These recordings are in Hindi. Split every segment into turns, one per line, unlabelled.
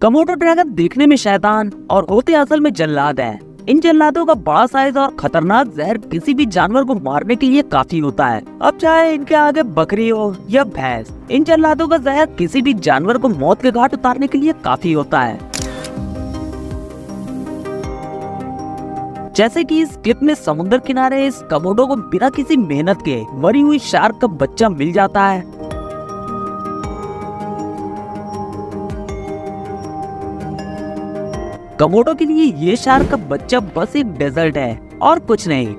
कमोडो ड्रैगन देखने में शैतान और होते असल में जल्लाद हैं। इन जल्लादों का बड़ा साइज और खतरनाक जहर किसी भी जानवर को मारने के लिए काफी होता है। अब चाहे इनके आगे बकरी हो या भैंस, इन जल्लादों का जहर किसी भी जानवर को मौत के घाट उतारने के लिए काफी होता है। जैसे कि इस क्लिप में समुद्र किनारे इस कमोडो को बिना किसी मेहनत के मरी हुई शार्क का बच्चा मिल जाता है। कमोडो के लिए ये शार्क का बच्चा बस एक डेजर्ट है और कुछ नहीं,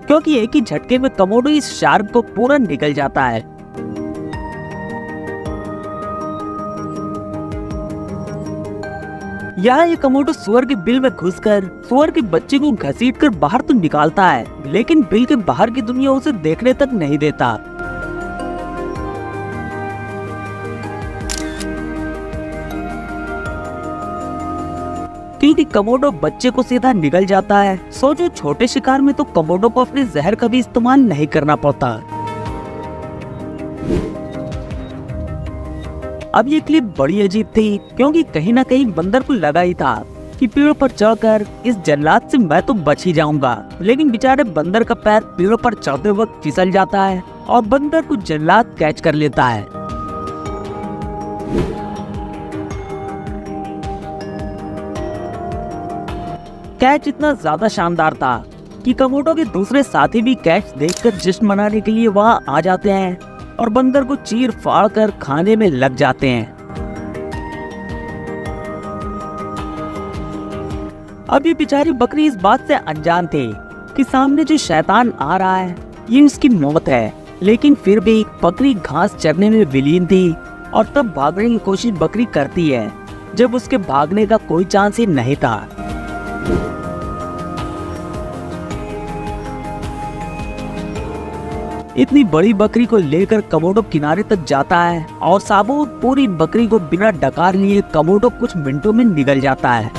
क्योंकि एक ही झटके में कमोडो इस शार्क को पूरा निगल जाता है। यहाँ ये कमोडो सुअर के बिल में घुसकर सुअर के बच्चे को घसीटकर बाहर तो निकालता है, लेकिन बिल के बाहर की दुनिया उसे देखने तक नहीं देता। क्योंकि कमोडो बच्चे को सीधा निगल जाता है। सोचो, छोटे शिकार में तो कमोडो को अपने जहर का भी इस्तेमाल नहीं करना पड़ता। अब ये क्लिप बड़ी अजीब थी, क्योंकि कहीं ना कहीं बंदर को लगा ही था कि पेड़ पर चढ़कर इस जल्लाद से मैं तो बच ही जाऊंगा, लेकिन बेचारे बंदर का पैर पेड़ पर चढ़ते वक्त फिसल जाता है और बंदर को जल्लाद कैच कर लेता है। कैच इतना ज्यादा शानदार था कि कमोडो के दूसरे साथी भी कैच देखकर जश्न मनाने के लिए वहां आ जाते हैं और बंदर को चीर फाड़ कर खाने में लग जाते हैं। अब ये बेचारी बकरी इस बात से अनजान थी कि सामने जो शैतान आ रहा है ये उसकी मौत है, लेकिन फिर भी बकरी घास चरने में विलीन थी और तब भागने की कोशिश बकरी करती है जब उसके भागने का कोई चांस ही नहीं था। इतनी बड़ी बकरी को लेकर कमोडो किनारे तक जाता है और साबुत पूरी बकरी को बिना डकार लिए कमोडो कुछ मिनटों में निगल जाता है।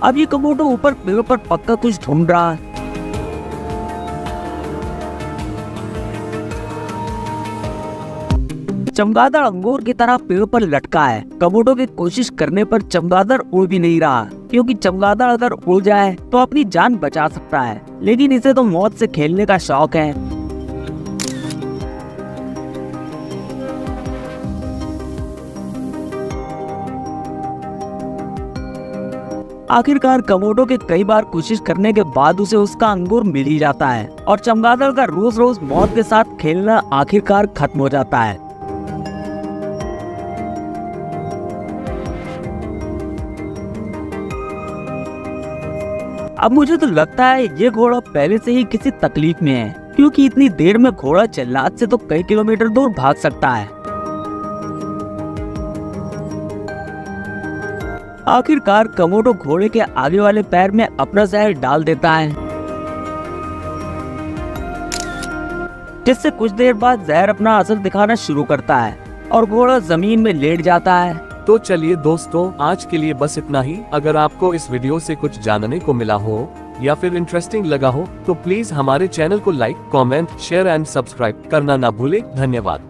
अब ये कमोडो ऊपर पेड़ पर पक्का कुछ ढूंढ रहा है। चमगादड़ अंगूर की तरह पेड़ पर लटका है। कमोडो की कोशिश करने पर चमगादड़ उड़ भी नहीं रहा, क्योंकि चमगादड़ अगर उड़ जाए तो अपनी जान बचा सकता है, लेकिन इसे तो मौत से खेलने का शौक है। आखिरकार कमोडो के कई बार कोशिश करने के बाद उसे उसका अंगूर मिल ही जाता है और चमगादड़ का रोज रोज मौत के साथ खेलना आखिरकार खत्म हो जाता है। अब मुझे तो लगता है ये घोड़ा पहले से ही किसी तकलीफ में है, क्योंकि इतनी देर में घोड़ा जल्लाद से तो कई किलोमीटर दूर भाग सकता है। आखिरकार कमोडो घोड़े के आगे वाले पैर में अपना जहर डाल देता है, जिससे कुछ देर बाद जहर अपना असर दिखाना शुरू करता है और घोड़ा जमीन में लेट जाता है।
तो चलिए दोस्तों, आज के लिए बस इतना ही। अगर आपको इस वीडियो से कुछ जानने को मिला हो या फिर इंटरेस्टिंग लगा हो तो प्लीज हमारे चैनल को like, comment, share and subscribe करना ना भूले। धन्यवाद।